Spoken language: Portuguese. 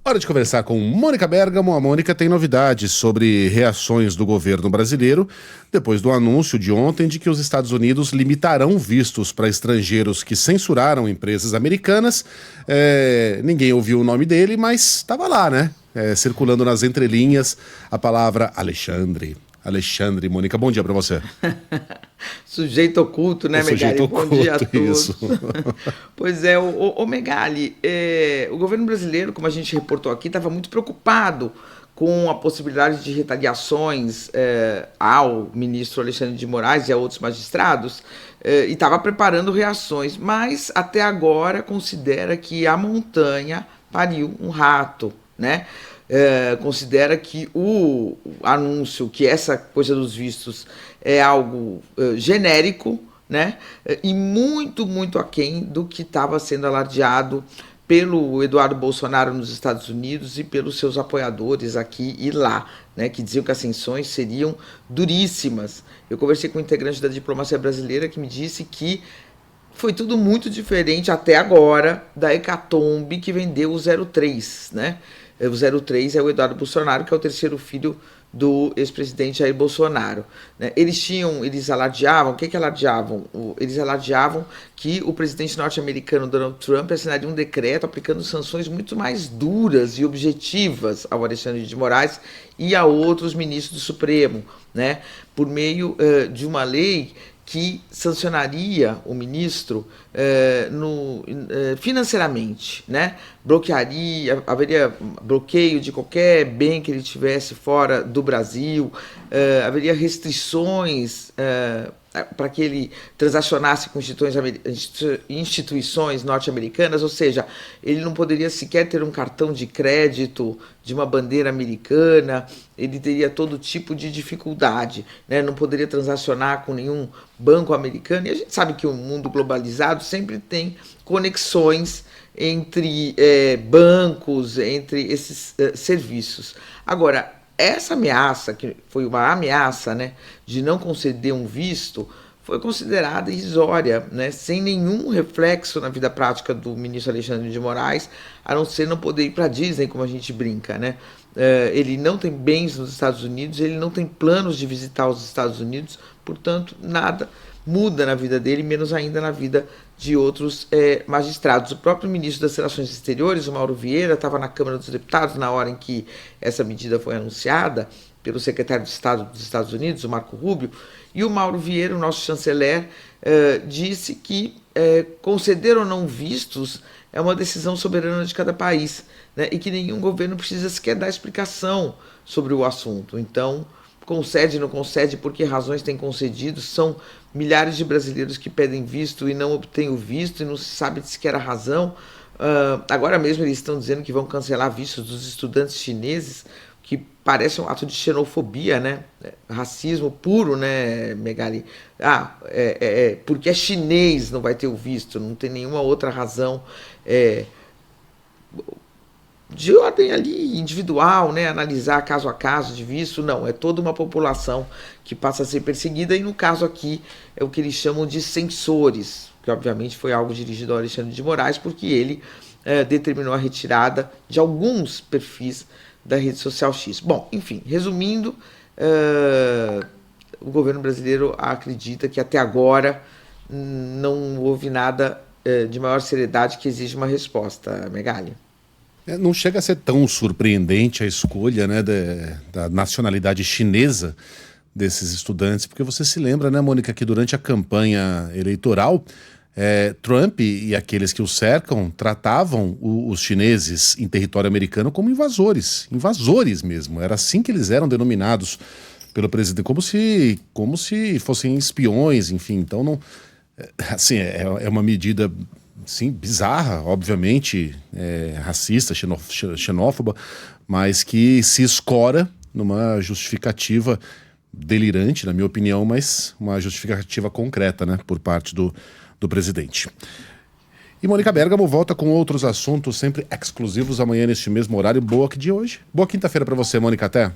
Hora de conversar com Mônica Bergamo. A Mônica tem novidades sobre reações do governo brasileiro depois do anúncio de ontem de que os Estados Unidos limitarão vistos para estrangeiros que censuraram empresas americanas. Ninguém ouviu o nome dele, mas estava lá, né? Circulando nas entrelinhas a palavra Alexandre. Alexandre, Mônica, bom dia para você. Sujeito oculto, né, Megali? Sujeito oculto, Bom dia a todos. isso. Pois é, o Megali, o governo brasileiro, como a gente reportou aqui, estava muito preocupado com a possibilidade de retaliações ao ministro Alexandre de Moraes e a outros magistrados, e estava preparando reações, mas até agora considera que a montanha pariu um rato, né? Considera que o anúncio, que essa coisa dos vistos é algo genérico, né? E muito, muito aquém do que estava sendo alardeado pelo Eduardo Bolsonaro nos Estados Unidos e pelos seus apoiadores aqui e lá, né? Que diziam que as sanções seriam duríssimas. Eu conversei com um integrante da diplomacia brasileira que me disse que foi tudo muito diferente até agora da hecatombe que vendeu o 03, né? O 03 é o Eduardo Bolsonaro, que é o terceiro filho do ex-presidente Jair Bolsonaro. Eles alardeavam, o que alardeavam? Eles alardeavam que o presidente norte-americano Donald Trump assinaria um decreto aplicando sanções muito mais duras e objetivas ao Alexandre de Moraes e a outros ministros do Supremo, né? Por meio de uma lei que sancionaria o ministro financeiramente, né? Haveria bloqueio de qualquer bem que ele tivesse fora do Brasil, haveria restrições para que ele transacionasse com instituições norte-americanas, ou seja, ele não poderia sequer ter um cartão de crédito de uma bandeira americana, ele teria todo tipo de dificuldade, né? Não poderia transacionar com nenhum banco americano, e a gente sabe que o mundo globalizado sempre tem conexões entre bancos, entre esses serviços. Agora, essa ameaça, que foi uma ameaça, né, de não conceder um visto, foi considerada irrisória, né, sem nenhum reflexo na vida prática do ministro Alexandre de Moraes, a não ser não poder ir para a Disney, como a gente brinca, né? Ele não tem bens nos Estados Unidos, ele não tem planos de visitar os Estados Unidos, portanto, nada muda na vida dele, menos ainda na vida de outros magistrados. O próprio ministro das Relações Exteriores, o Mauro Vieira, estava na Câmara dos Deputados na hora em que essa medida foi anunciada pelo secretário de Estado dos Estados Unidos, o Marco Rubio, e o Mauro Vieira, o nosso chanceler, disse que conceder ou não vistos é uma decisão soberana de cada país, né, e que nenhum governo precisa sequer dar explicação sobre o assunto. Então, concede, não concede, por que razões tem concedido, são milhares de brasileiros que pedem visto e não obtêm o visto e não se sabe sequer a razão. Agora mesmo eles estão dizendo que vão cancelar vistos dos estudantes chineses, que parece um ato de xenofobia, né? Racismo puro, né, Megali? Porque é chinês não vai ter o visto, não tem nenhuma outra razão de ordem ali individual, né, analisar caso a caso de visto, não, é toda uma população que passa a ser perseguida, e no caso aqui é o que eles chamam de censores, que obviamente foi algo dirigido ao Alexandre de Moraes, porque ele determinou a retirada de alguns perfis da rede social X. Bom, enfim, resumindo, o governo brasileiro acredita que até agora não houve nada de maior seriedade que exige uma resposta, Megali. Não chega a ser tão surpreendente a escolha, né, da nacionalidade chinesa desses estudantes, porque você se lembra, né, Mônica, que durante a campanha eleitoral, Trump e aqueles que o cercam tratavam os chineses em território americano como invasores mesmo. Era assim que eles eram denominados pelo presidente, como se fossem espiões, enfim. Então, não, assim, é uma medida, sim, bizarra, obviamente, racista, xenófoba, mas que se escora numa justificativa delirante, na minha opinião, mas uma justificativa concreta, né, por parte do presidente. E Mônica Bergamo volta com outros assuntos sempre exclusivos amanhã neste mesmo horário. Boa que dia hoje. Boa quinta-feira para você, Mônica. Até.